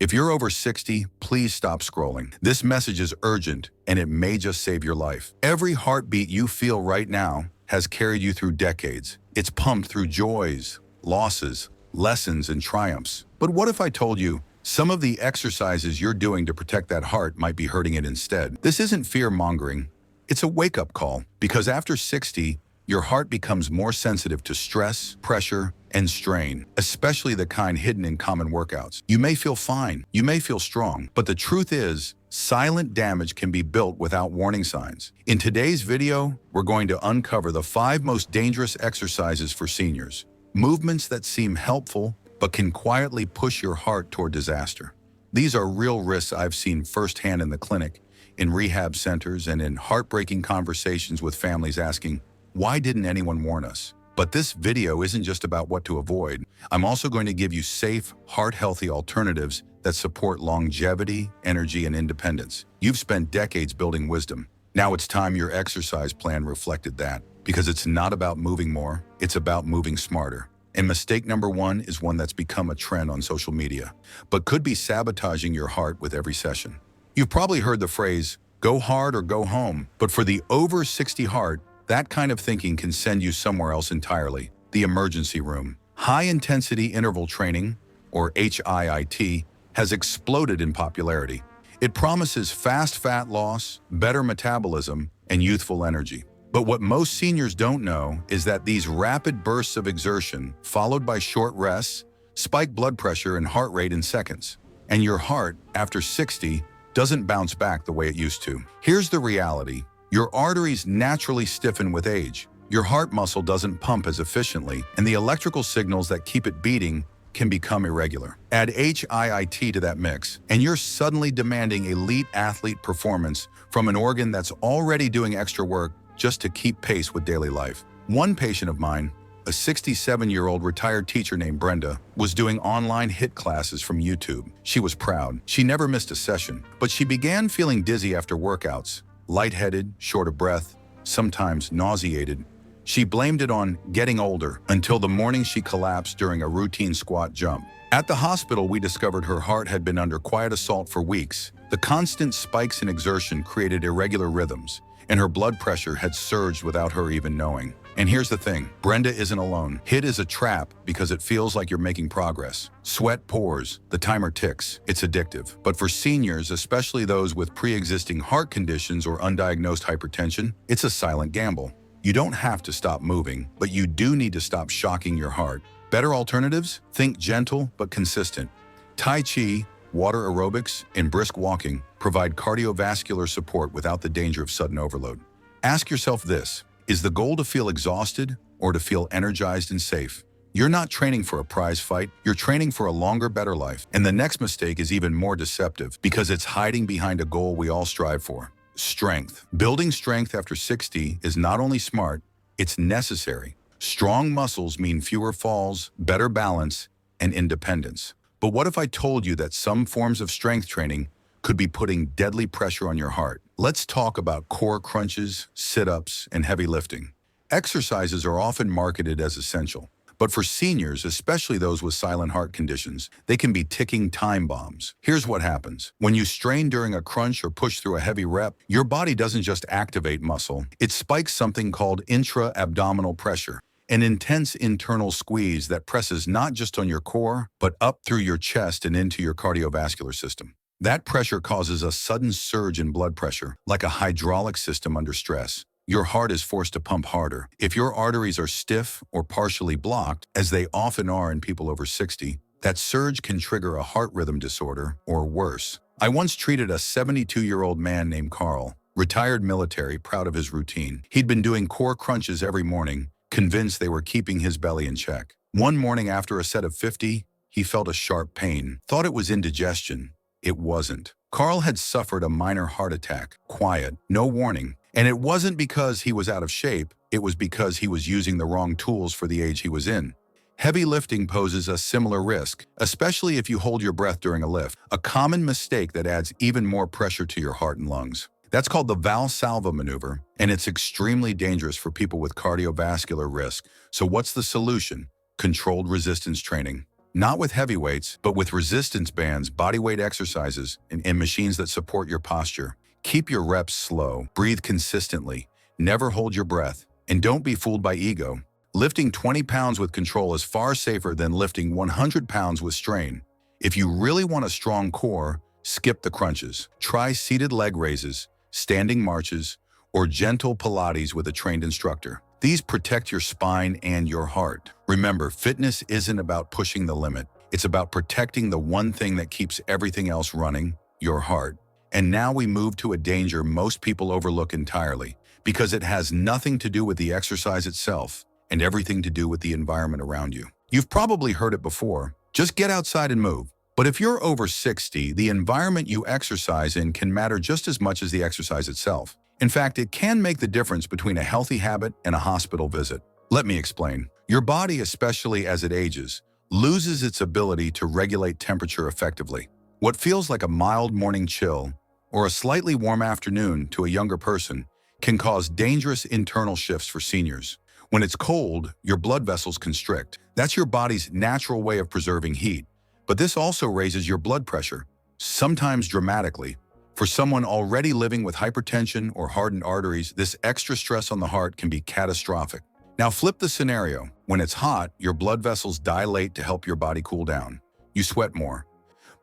If you're over 60, please stop scrolling. This message is urgent, and it may just save your life. Every heartbeat you feel right now has carried you through decades. It's pumped through joys, losses, lessons, and triumphs. But what if I told you some of the exercises you're doing to protect that heart might be hurting it instead? This isn't fear-mongering. It's a wake-up call, because after 60, your heart becomes more sensitive to stress, pressure, and strain, especially the kind hidden in common workouts. You may feel fine, you may feel strong, but the truth is, silent damage can be built without warning signs. In today's video, we're going to uncover the 5 most dangerous exercises for seniors. Movements that seem helpful, but can quietly push your heart toward disaster. These are real risks I've seen firsthand in the clinic, in rehab centers, and in heartbreaking conversations with families asking, why didn't anyone warn us? But this video isn't just about what to avoid. I'm also going to give you safe, heart-healthy alternatives that support longevity, energy, and independence. You've spent decades building wisdom. Now it's time your exercise plan reflected that, because it's not about moving more, it's about moving smarter. And mistake number 1 is one that's become a trend on social media, but could be sabotaging your heart with every session. You've probably heard the phrase, go hard or go home, but for the over 60 heart, that kind of thinking can send you somewhere else entirely, the emergency room. High-intensity interval training, or HIIT, has exploded in popularity. It promises fast fat loss, better metabolism, and youthful energy. But what most seniors don't know is that these rapid bursts of exertion, followed by short rests, spike blood pressure and heart rate in seconds. And your heart, after 60, doesn't bounce back the way it used to. Here's the reality. Your arteries naturally stiffen with age. Your heart muscle doesn't pump as efficiently, and the electrical signals that keep it beating can become irregular. Add HIIT to that mix, and you're suddenly demanding elite athlete performance from an organ that's already doing extra work just to keep pace with daily life. One patient of mine, a 67-year-old retired teacher named Brenda, was doing online HIIT classes from YouTube. She was proud. She never missed a session, but she began feeling dizzy after workouts. Lightheaded, short of breath, sometimes nauseated. She blamed it on getting older until the morning she collapsed during a routine squat jump. At the hospital, we discovered her heart had been under quiet assault for weeks. The constant spikes in exertion created irregular rhythms, and her blood pressure had surged without her even knowing. And here's the thing, Brenda isn't alone. HIIT is a trap because it feels like you're making progress. Sweat pours, the timer ticks, it's addictive. But for seniors, especially those with pre-existing heart conditions or undiagnosed hypertension, it's a silent gamble. You don't have to stop moving, but you do need to stop shocking your heart. Better alternatives? Think gentle but consistent. Tai Chi, water aerobics, and brisk walking provide cardiovascular support without the danger of sudden overload. Ask yourself this. Is the goal to feel exhausted or to feel energized and safe? You're not training for a prize fight, you're training for a longer, better life. And the next mistake is even more deceptive because it's hiding behind a goal we all strive for. Strength. Building strength after 60 is not only smart, it's necessary. Strong muscles mean fewer falls, better balance, and independence. But what if I told you that some forms of strength training could be putting deadly pressure on your heart? Let's talk about core crunches, sit-ups, and heavy lifting. Exercises are often marketed as essential, but for seniors, especially those with silent heart conditions, they can be ticking time bombs. Here's what happens. When you strain during a crunch or push through a heavy rep, your body doesn't just activate muscle, it spikes something called intra-abdominal pressure, an intense internal squeeze that presses not just on your core, but up through your chest and into your cardiovascular system. That pressure causes a sudden surge in blood pressure, like a hydraulic system under stress. Your heart is forced to pump harder. If your arteries are stiff or partially blocked, as they often are in people over 60, that surge can trigger a heart rhythm disorder, or worse. I once treated a 72-year-old man named Carl, retired military, proud of his routine. He'd been doing core crunches every morning, convinced they were keeping his belly in check. One morning after a set of 50, he felt a sharp pain. Thought it was indigestion. It wasn't. Carl had suffered a minor heart attack, quiet, no warning. And it wasn't because he was out of shape, it was because he was using the wrong tools for the age he was in. Heavy lifting poses a similar risk, especially if you hold your breath during a lift, a common mistake that adds even more pressure to your heart and lungs. That's called the Valsalva maneuver, and it's extremely dangerous for people with cardiovascular risk. So what's the solution? Controlled resistance training. Not with heavy weights, but with resistance bands, bodyweight exercises, and machines that support your posture. Keep your reps slow, breathe consistently, never hold your breath, and don't be fooled by ego. Lifting 20 pounds with control is far safer than lifting 100 pounds with strain. If you really want a strong core, skip the crunches. Try seated leg raises, standing marches, or gentle Pilates with a trained instructor. These protect your spine and your heart. Remember, fitness isn't about pushing the limit. It's about protecting the one thing that keeps everything else running, your heart. And now we move to a danger most people overlook entirely, because it has nothing to do with the exercise itself and everything to do with the environment around you. You've probably heard it before, just get outside and move. But if you're over 60, the environment you exercise in can matter just as much as the exercise itself. In fact, it can make the difference between a healthy habit and a hospital visit. Let me explain. Your body, especially as it ages, loses its ability to regulate temperature effectively. What feels like a mild morning chill or a slightly warm afternoon to a younger person can cause dangerous internal shifts for seniors. When it's cold, your blood vessels constrict. That's your body's natural way of preserving heat. But this also raises your blood pressure, sometimes dramatically. For someone already living with hypertension or hardened arteries, this extra stress on the heart can be catastrophic. Now flip the scenario. When it's hot, your blood vessels dilate to help your body cool down. You sweat more.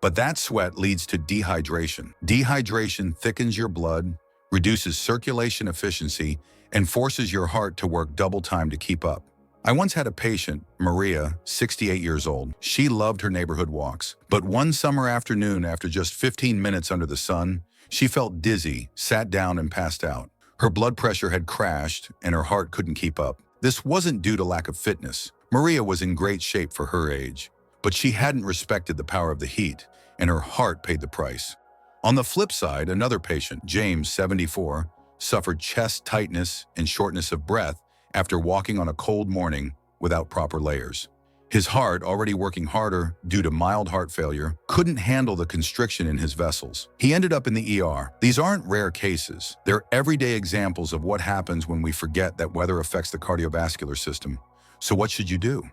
But that sweat leads to dehydration. Dehydration thickens your blood, reduces circulation efficiency, and forces your heart to work double time to keep up. I once had a patient, Maria, 68 years old. She loved her neighborhood walks. But one summer afternoon, after just 15 minutes under the sun, she felt dizzy, sat down, and passed out. Her blood pressure had crashed, and her heart couldn't keep up. This wasn't due to lack of fitness. Maria was in great shape for her age, but she hadn't respected the power of the heat, and her heart paid the price. On the flip side, another patient, James, 74, suffered chest tightness and shortness of breath after walking on a cold morning without proper layers. His heart, already working harder due to mild heart failure, couldn't handle the constriction in his vessels. He ended up in the ER. These aren't rare cases. They're everyday examples of what happens when we forget that weather affects the cardiovascular system. So what should you do?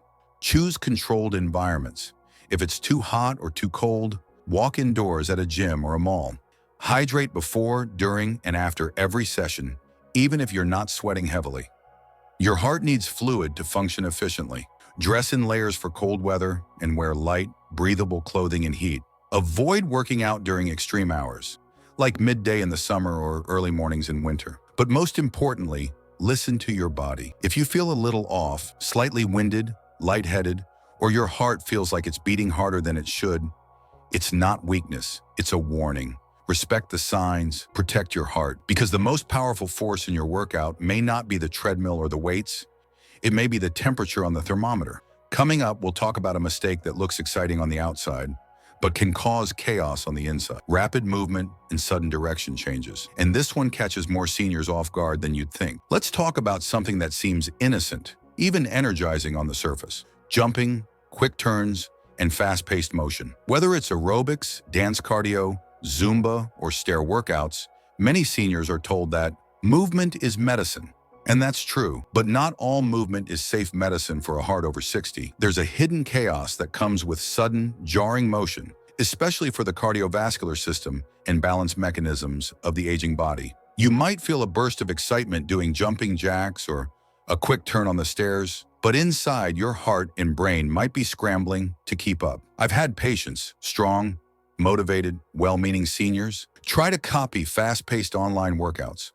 Choose controlled environments. If it's too hot or too cold, walk indoors at a gym or a mall. Hydrate before, during, and after every session, even if you're not sweating heavily. Your heart needs fluid to function efficiently. Dress in layers for cold weather and wear light, breathable clothing in heat. Avoid working out during extreme hours, like midday in the summer or early mornings in winter. But most importantly, listen to your body. If you feel a little off, slightly winded, lightheaded, or your heart feels like it's beating harder than it should, it's not weakness, it's a warning. Respect the signs, protect your heart, because the most powerful force in your workout may not be the treadmill or the weights. It may be the temperature on the thermometer. Coming up, we'll talk about a mistake that looks exciting on the outside, but can cause chaos on the inside. Rapid movement and sudden direction changes. And this one catches more seniors off guard than you'd think. Let's talk about something that seems innocent, even energizing on the surface. Jumping, quick turns, and fast-paced motion. Whether it's aerobics, dance cardio, Zumba, or stair workouts, many seniors are told that movement is medicine. And that's true, but not all movement is safe medicine for a heart over 60. There's a hidden chaos that comes with sudden, jarring motion, especially for the cardiovascular system and balance mechanisms of the aging body. You might feel a burst of excitement doing jumping jacks or a quick turn on the stairs, but inside your heart and brain might be scrambling to keep up. I've had patients, strong, motivated, well-meaning seniors, try to copy fast-paced online workouts.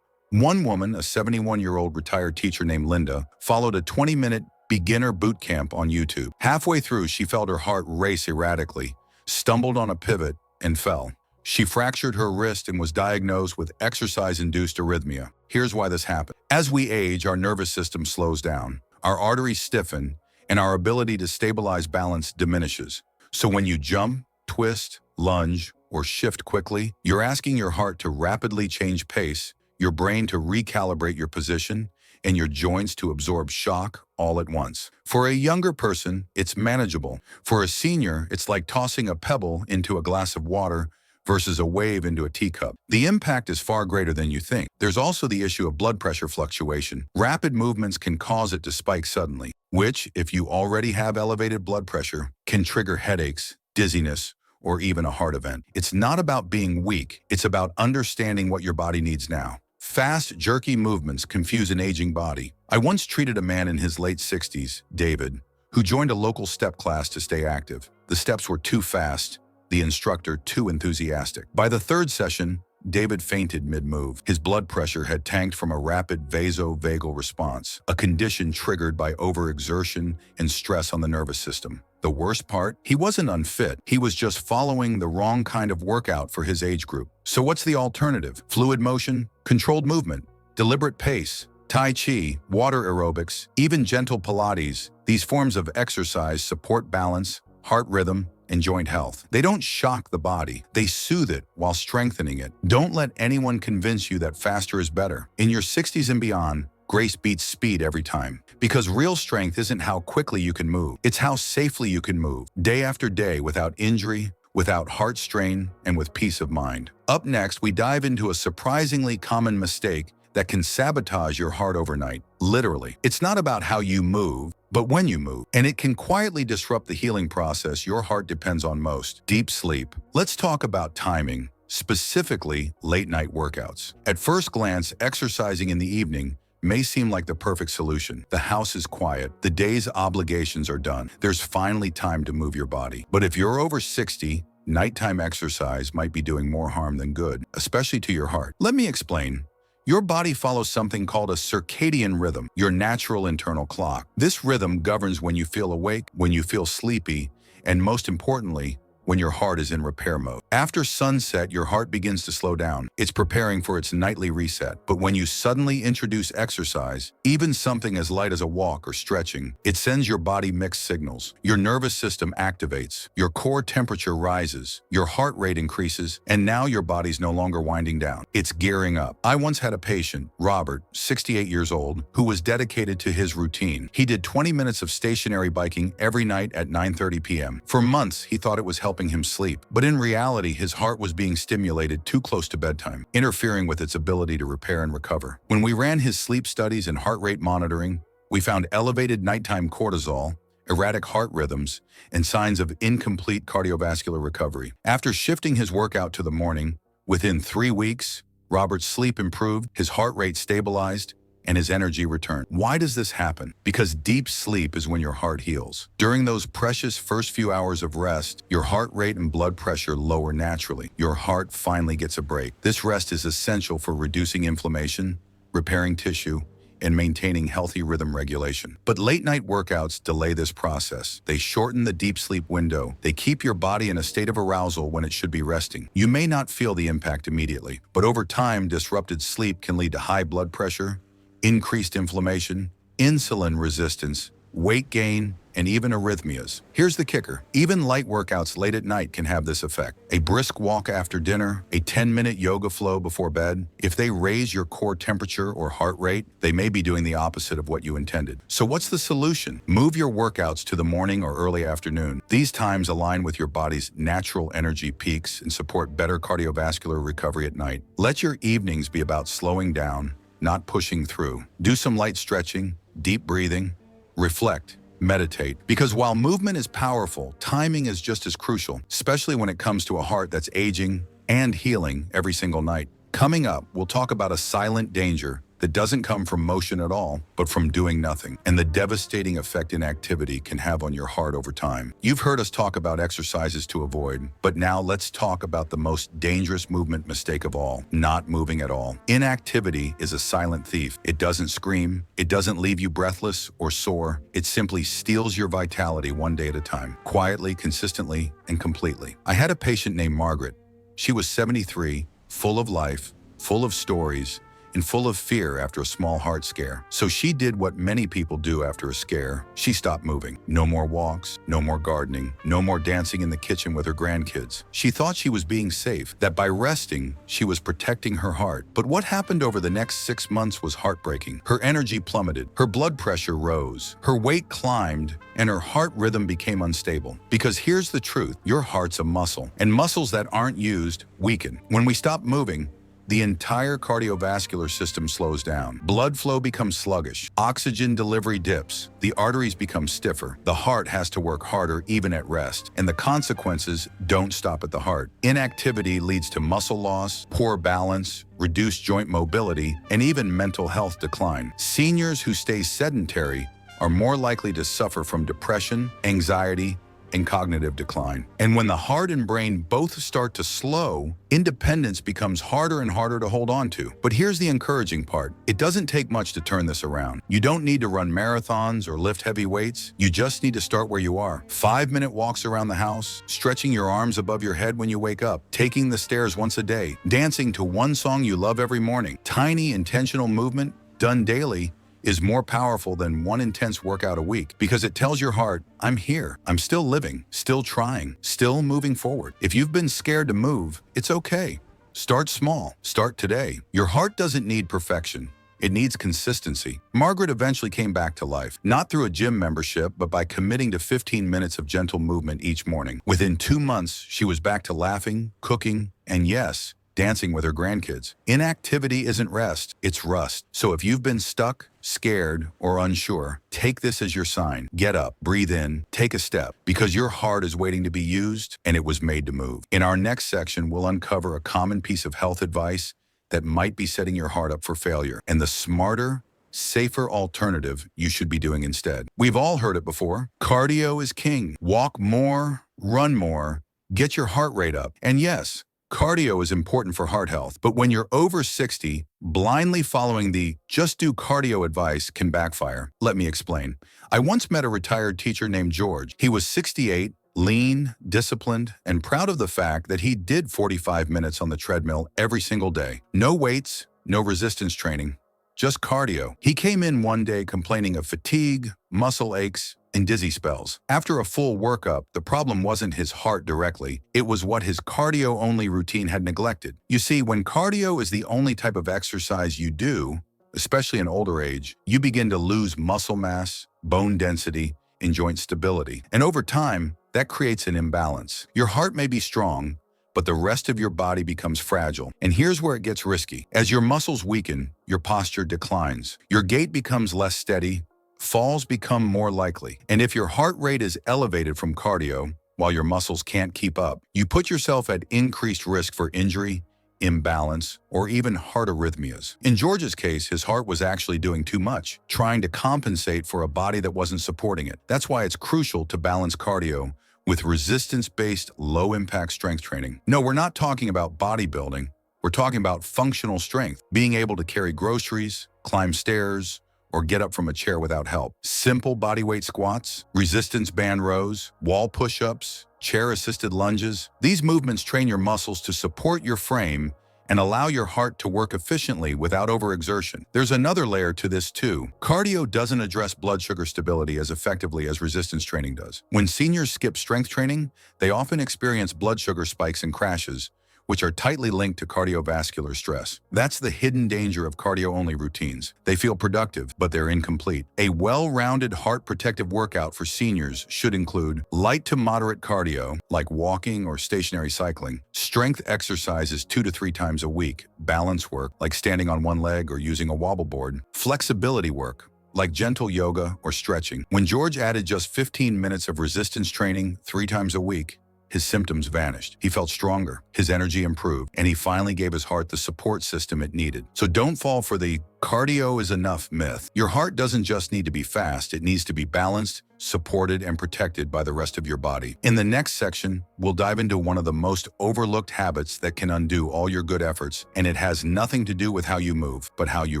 One woman, a 71-year-old retired teacher named Linda, followed a 20-minute beginner boot camp on YouTube. Halfway through, she felt her heart race erratically, stumbled on a pivot, and fell. She fractured her wrist and was diagnosed with exercise-induced arrhythmia. Here's why this happened. As we age, our nervous system slows down, our arteries stiffen, and our ability to stabilize balance diminishes. So when you jump, twist, lunge, or shift quickly, you're asking your heart to rapidly change pace, your brain to recalibrate your position, and your joints to absorb shock all at once. For a younger person, it's manageable. For a senior, it's like tossing a pebble into a glass of water versus a wave into a teacup. The impact is far greater than you think. There's also the issue of blood pressure fluctuation. Rapid movements can cause it to spike suddenly, which, if you already have elevated blood pressure, can trigger headaches, dizziness, or even a heart event. It's not about being weak, it's about understanding what your body needs now. Fast, jerky movements confuse an aging body. I once treated a man in his late 60s, David, who joined a local step class to stay active. The steps were too fast, the instructor too enthusiastic. By the third session, David fainted mid-move. His blood pressure had tanked from a rapid vasovagal response, a condition triggered by overexertion and stress on the nervous system. The worst part? He wasn't unfit. He was just following the wrong kind of workout for his age group. So what's the alternative? Fluid motion, controlled movement, deliberate pace, Tai Chi, water aerobics, even gentle Pilates. These forms of exercise support balance, heart rhythm, and joint health. They don't shock the body, they soothe it while strengthening it. Don't let anyone convince you that faster is better. In your 60s and beyond, grace beats speed every time. Because real strength isn't how quickly you can move, it's how safely you can move, day after day without injury, without heart strain, and with peace of mind. Up next, we dive into a surprisingly common mistake that can sabotage your heart overnight. Literally. It's not about how you move, but when you move. And it can quietly disrupt the healing process your heart depends on most: deep sleep. Let's talk about timing, specifically late-night workouts. At first glance, exercising in the evening may seem like the perfect solution. The house is quiet, the day's obligations are done. There's finally time to move your body. But if you're over 60, nighttime exercise might be doing more harm than good, especially to your heart. Let me explain. Your body follows something called a circadian rhythm, your natural internal clock. This rhythm governs when you feel awake, when you feel sleepy, and most importantly, when your heart is in repair mode. After sunset, your heart begins to slow down. It's preparing for its nightly reset. But when you suddenly introduce exercise, even something as light as a walk or stretching, it sends your body mixed signals. Your nervous system activates, your core temperature rises, your heart rate increases, and now your body's no longer winding down. It's gearing up. I once had a patient, Robert, 68 years old, who was dedicated to his routine. He did 20 minutes of stationary biking every night at 9:30 p.m. For months, he thought it was helping him sleep. But in reality, his heart was being stimulated too close to bedtime, interfering with its ability to repair and recover. When we ran his sleep studies and heart rate monitoring, we found elevated nighttime cortisol, erratic heart rhythms, and signs of incomplete cardiovascular recovery. After shifting his workout to the morning, within 3 weeks, Robert's sleep improved, his heart rate stabilized, and his energy returned. Why does this happen? Because deep sleep is when your heart heals. During those precious first few hours of rest, your heart rate and blood pressure lower naturally. Your heart finally gets a break. This rest is essential for reducing inflammation, repairing tissue, and maintaining healthy rhythm regulation. But late-night workouts delay this process. They shorten the deep sleep window. They keep your body in a state of arousal when it should be resting. You may not feel the impact immediately, but over time, disrupted sleep can lead to high blood pressure, increased inflammation, insulin resistance, weight gain, and even arrhythmias. Here's the kicker. Even light workouts late at night can have this effect. A brisk walk after dinner, a 10-minute yoga flow before bed. If they raise your core temperature or heart rate, they may be doing the opposite of what you intended. So what's the solution? Move your workouts to the morning or early afternoon. These times align with your body's natural energy peaks and support better cardiovascular recovery at night. Let your evenings be about slowing down, not pushing through. Do some light stretching, deep breathing, reflect, meditate. Because while movement is powerful, timing is just as crucial, especially when it comes to a heart that's aging and healing every single night. Coming up, we'll talk about a silent danger that doesn't come from motion at all, but from doing nothing, and the devastating effect inactivity can have on your heart over time. You've heard us talk about exercises to avoid, but now let's talk about the most dangerous movement mistake of all: not moving at all. Inactivity is a silent thief. It doesn't scream, it doesn't leave you breathless or sore, it simply steals your vitality one day at a time, quietly, consistently, and completely. I had a patient named Margaret. She was 73, full of life, full of stories, and full of fear after a small heart scare. So she did what many people do after a scare. She stopped moving. No more walks, no more gardening, no more dancing in the kitchen with her grandkids. She thought she was being safe, that by resting, she was protecting her heart. But what happened over the next 6 months was heartbreaking. Her energy plummeted, her blood pressure rose, her weight climbed, and her heart rhythm became unstable. Because here's the truth, your heart's a muscle, and muscles that aren't used weaken. When we stop moving, the entire cardiovascular system slows down. Blood flow becomes sluggish. Oxygen delivery dips. The arteries become stiffer. The heart has to work harder even at rest. And the consequences don't stop at the heart. Inactivity leads to muscle loss, poor balance, reduced joint mobility, and even mental health decline. Seniors who stay sedentary are more likely to suffer from depression, anxiety, and cognitive decline. And when the heart and brain both start to slow, independence becomes harder and harder to hold on to. But here's the encouraging part. It doesn't take much to turn this around. You don't need to run marathons or lift heavy weights. You just need to start where you are. 5-minute walks around the house, stretching your arms above your head when you wake up, taking the stairs once a day, dancing to one song you love every morning. Tiny, intentional movement done daily is more powerful than one intense workout a week because it tells your heart, I'm here, I'm still living, still trying, still moving forward. If you've been scared to move, it's okay. Start small, start today. Your heart doesn't need perfection. It needs consistency. Margaret eventually came back to life, not through a gym membership, but by committing to 15 minutes of gentle movement each morning. Within 2 months, she was back to laughing, cooking, and yes, dancing with her grandkids. Inactivity isn't rest, it's rust. So if you've been stuck, scared, or unsure, take this as your sign. Get up, breathe in, take a step, because your heart is waiting to be used and it was made to move. In our next section, we'll uncover a common piece of health advice that might be setting your heart up for failure and the smarter, safer alternative you should be doing instead. We've all heard it before. Cardio is king. Walk more, run more, get your heart rate up. And yes, cardio is important for heart health, but when you're over 60, blindly following the just do cardio advice can backfire. Let me explain. I once met a retired teacher named George. He was 68, lean, disciplined, and proud of the fact that he did 45 minutes on the treadmill every single day. No weights, no resistance training, just cardio. He came in one day complaining of fatigue, muscle aches, and dizzy spells. After a full workup, the problem wasn't his heart directly, it was what his cardio-only routine had neglected. You see, when cardio is the only type of exercise you do, especially in older age, you begin to lose muscle mass, bone density, and joint stability. And over time, that creates an imbalance. Your heart may be strong, but the rest of your body becomes fragile. And here's where it gets risky. As your muscles weaken, your posture declines. Your gait becomes less steady, falls become more likely. And if your heart rate is elevated from cardio while your muscles can't keep up, you put yourself at increased risk for injury, imbalance, or even heart arrhythmias. In George's case, his heart was actually doing too much, trying to compensate for a body that wasn't supporting it. That's why it's crucial to balance cardio with resistance-based, low-impact strength training. No, we're not talking about bodybuilding. We're talking about functional strength, being able to carry groceries, climb stairs, or get up from a chair without help. Simple bodyweight squats, resistance band rows, wall push-ups, chair-assisted lunges. These movements train your muscles to support your frame and allow your heart to work efficiently without overexertion. There's another layer to this too. Cardio doesn't address blood sugar stability as effectively as resistance training does. When seniors skip strength training, they often experience blood sugar spikes and crashes, which are tightly linked to cardiovascular stress. That's the hidden danger of cardio-only routines. They feel productive, but they're incomplete. A well-rounded heart-protective workout for seniors should include light to moderate cardio, like walking or stationary cycling, strength exercises 2 to 3 times a week, balance work, like standing on one leg or using a wobble board, flexibility work, like gentle yoga or stretching. When George added just 15 minutes of resistance training 3 times a week, his symptoms vanished. He felt stronger, his energy improved, and he finally gave his heart the support system it needed. So don't fall for the cardio is enough myth. Your heart doesn't just need to be fast, it needs to be balanced, supported, and protected by the rest of your body. In the next section, we'll dive into one of the most overlooked habits that can undo all your good efforts, and it has nothing to do with how you move, but how you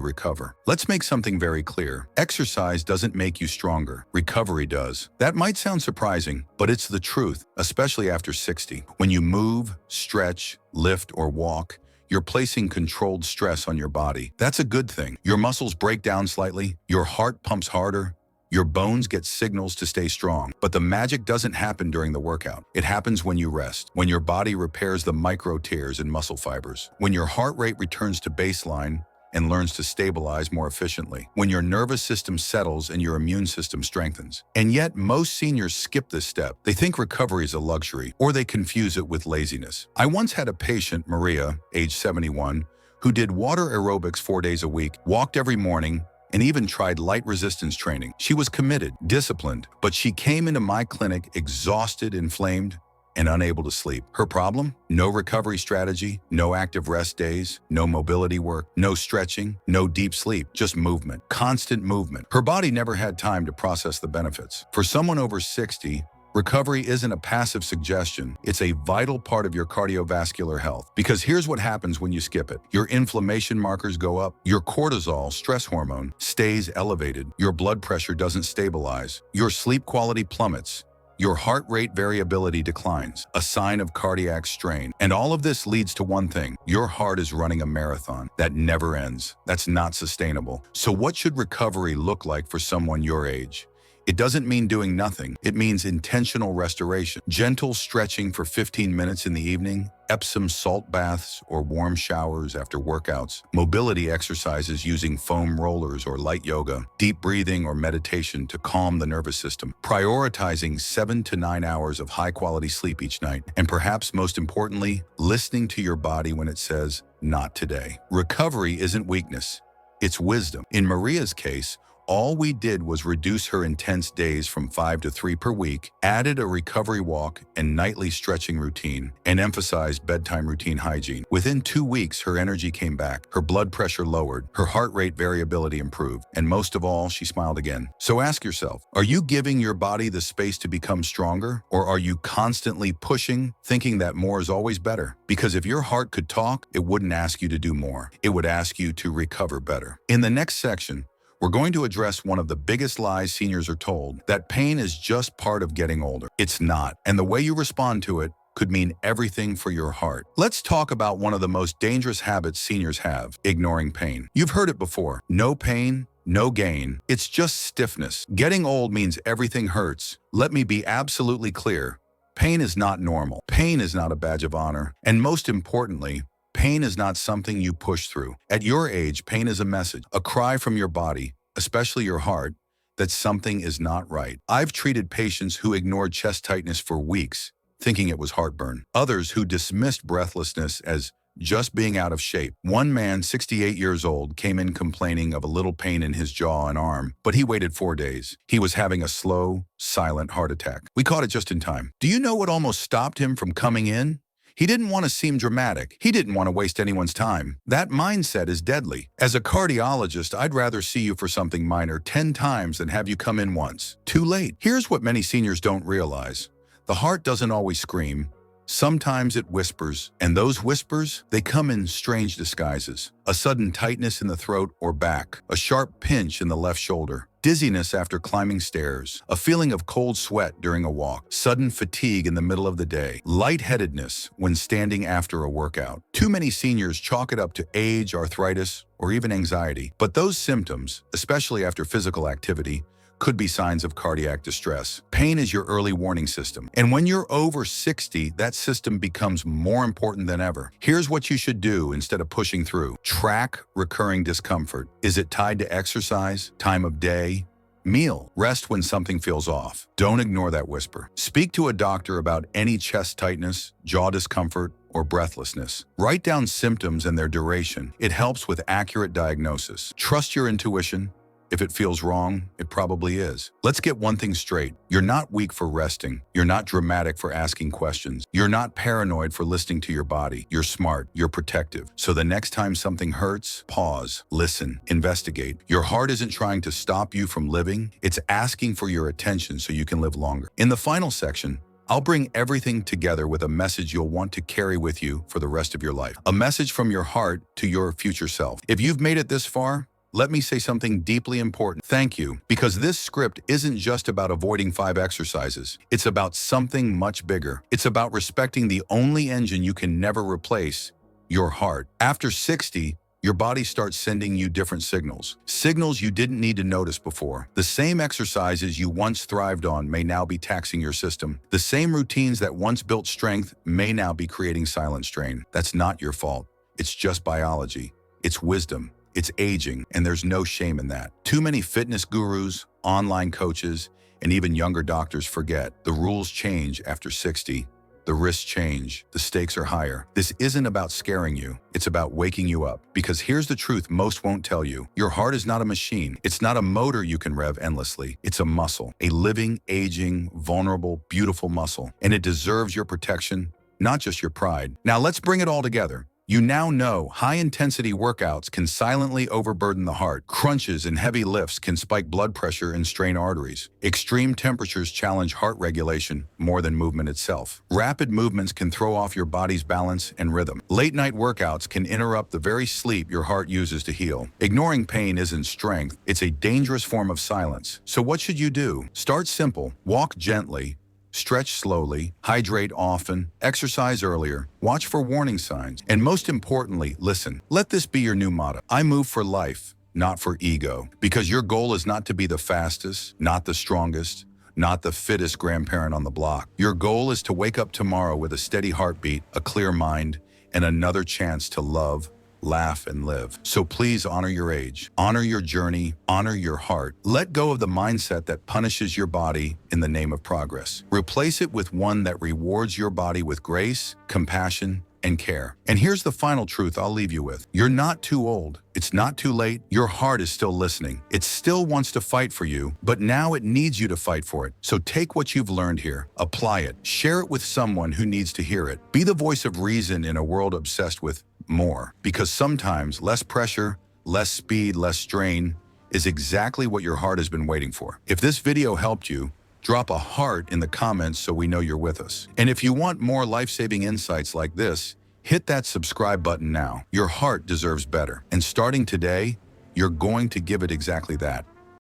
recover. Let's make something very clear. Exercise doesn't make you stronger. Recovery does. That might sound surprising, but it's the truth, especially after 60. When you move, stretch, lift, or walk, you're placing controlled stress on your body. That's a good thing. Your muscles break down slightly, your heart pumps harder, your bones get signals to stay strong. But the magic doesn't happen during the workout. It happens when you rest, when your body repairs the micro tears in muscle fibers, when your heart rate returns to baseline and learns to stabilize more efficiently, when your nervous system settles and your immune system strengthens. And yet, most seniors skip this step. They think recovery is a luxury, or they confuse it with laziness. I once had a patient, Maria, age 71, who did water aerobics 4 days a week, walked every morning, and even tried light resistance training. She was committed, disciplined, but she came into my clinic exhausted, inflamed, and unable to sleep. Her problem? No recovery strategy, no active rest days, no mobility work, no stretching, no deep sleep, just movement, constant movement. Her body never had time to process the benefits. For someone over 60, recovery isn't a passive suggestion, it's a vital part of your cardiovascular health. Because here's what happens when you skip it. Your inflammation markers go up, your cortisol, stress hormone, stays elevated, your blood pressure doesn't stabilize, your sleep quality plummets, your heart rate variability declines, a sign of cardiac strain. And all of this leads to one thing. Your heart is running a marathon that never ends. That's not sustainable. So what should recovery look like for someone your age? It doesn't mean doing nothing. It means intentional restoration. Gentle stretching for 15 minutes in the evening, Epsom salt baths or warm showers after workouts, mobility exercises using foam rollers or light yoga, deep breathing or meditation to calm the nervous system, prioritizing 7 to 9 hours of high-quality sleep each night, and perhaps most importantly, listening to your body when it says, "Not today." Recovery isn't weakness, it's wisdom. In Maria's case, all we did was reduce her intense days from 5 to 3 per week, added a recovery walk and nightly stretching routine, and emphasized bedtime routine hygiene. Within 2 weeks, her energy came back, her blood pressure lowered, her heart rate variability improved, and most of all, she smiled again. So ask yourself, are you giving your body the space to become stronger, or are you constantly pushing, thinking that more is always better? Because if your heart could talk, it wouldn't ask you to do more. It would ask you to recover better. In the next section, we're going to address one of the biggest lies seniors are told, that pain is just part of getting older. It's not, and the way you respond to it could mean everything for your heart. Let's talk about one of the most dangerous habits seniors have, ignoring pain. You've heard it before, no pain, no gain. It's just stiffness. Getting old means everything hurts. Let me be absolutely clear. Pain is not normal. Pain is not a badge of honor. And most importantly, pain is not something you push through. At your age, pain is a message, a cry from your body, especially your heart, that something is not right. I've treated patients who ignored chest tightness for weeks, thinking it was heartburn. Others who dismissed breathlessness as just being out of shape. One man, 68 years old, came in complaining of a little pain in his jaw and arm, but he waited 4 days. He was having a slow, silent heart attack. We caught it just in time. Do you know what almost stopped him from coming in? He didn't want to seem dramatic. He didn't want to waste anyone's time. That mindset is deadly. As a cardiologist, I'd rather see you for something minor 10 times than have you come in once. Too late. Here's what many seniors don't realize. The heart doesn't always scream. Sometimes it whispers, and those whispers, they come in strange disguises. A sudden tightness in the throat or back, a sharp pinch in the left shoulder, dizziness after climbing stairs, a feeling of cold sweat during a walk, sudden fatigue in the middle of the day, lightheadedness when standing after a workout. Too many seniors chalk it up to age, arthritis, or even anxiety. But those symptoms, especially after physical activity, could be signs of cardiac distress. Pain is your early warning system. And when you're over 60, that system becomes more important than ever. Here's what you should do instead of pushing through. Track recurring discomfort. Is it tied to exercise, time of day, meal? Rest when something feels off. Don't ignore that whisper. Speak to a doctor about any chest tightness, jaw discomfort, or breathlessness. Write down symptoms and their duration. It helps with accurate diagnosis. Trust your intuition. If it feels wrong, it probably is. Let's get one thing straight. You're not weak for resting. You're not dramatic for asking questions. You're not paranoid for listening to your body. You're smart. You're protective. So the next time something hurts, pause, listen, investigate. Your heart isn't trying to stop you from living. It's asking for your attention so you can live longer. In the final section, I'll bring everything together with a message you'll want to carry with you for the rest of your life. A message from your heart to your future self. If you've made it this far, let me say something deeply important. Thank you, because this script isn't just about avoiding 5 exercises. It's about something much bigger. It's about respecting the only engine you can never replace, your heart. After 60, your body starts sending you different signals. Signals you didn't need to notice before. The same exercises you once thrived on may now be taxing your system. The same routines that once built strength may now be creating silent strain. That's not your fault. It's just biology. It's wisdom. It's aging, and there's no shame in that. Too many fitness gurus, online coaches, and even younger doctors forget the rules change after 60, the risks change, the stakes are higher. This isn't about scaring you, it's about waking you up. Because here's the truth most won't tell you. Your heart is not a machine. It's not a motor you can rev endlessly. It's a muscle, a living, aging, vulnerable, beautiful muscle. And it deserves your protection, not just your pride. Now let's bring it all together. You now know high-intensity workouts can silently overburden the heart. Crunches and heavy lifts can spike blood pressure and strain arteries. Extreme temperatures challenge heart regulation more than movement itself. Rapid movements can throw off your body's balance and rhythm. Late-night workouts can interrupt the very sleep your heart uses to heal. Ignoring pain isn't strength, it's a dangerous form of silence. So what should you do? Start simple. Walk gently. Stretch slowly, hydrate often, exercise earlier, watch for warning signs, and most importantly, listen. Let this be your new motto. I move for life, not for ego. Because your goal is not to be the fastest, not the strongest, not the fittest grandparent on the block. Your goal is to wake up tomorrow with a steady heartbeat, a clear mind, and another chance to love, laugh, and live. So please honor your age, honor your journey, honor your heart. Let go of the mindset that punishes your body in the name of progress. Replace it with one that rewards your body with grace, compassion, and care. And here's the final truth I'll leave you with. You're not too old. It's not too late. Your heart is still listening. It still wants to fight for you, but now it needs you to fight for it. So take what you've learned here, apply it, share it with someone who needs to hear it. Be the voice of reason in a world obsessed with more. Because sometimes less pressure, less speed, less strain is exactly what your heart has been waiting for. If this video helped you, drop a heart in the comments so we know you're with us. And if you want more life-saving insights like this, hit that subscribe button now. Your heart deserves better. And starting today, you're going to give it exactly that.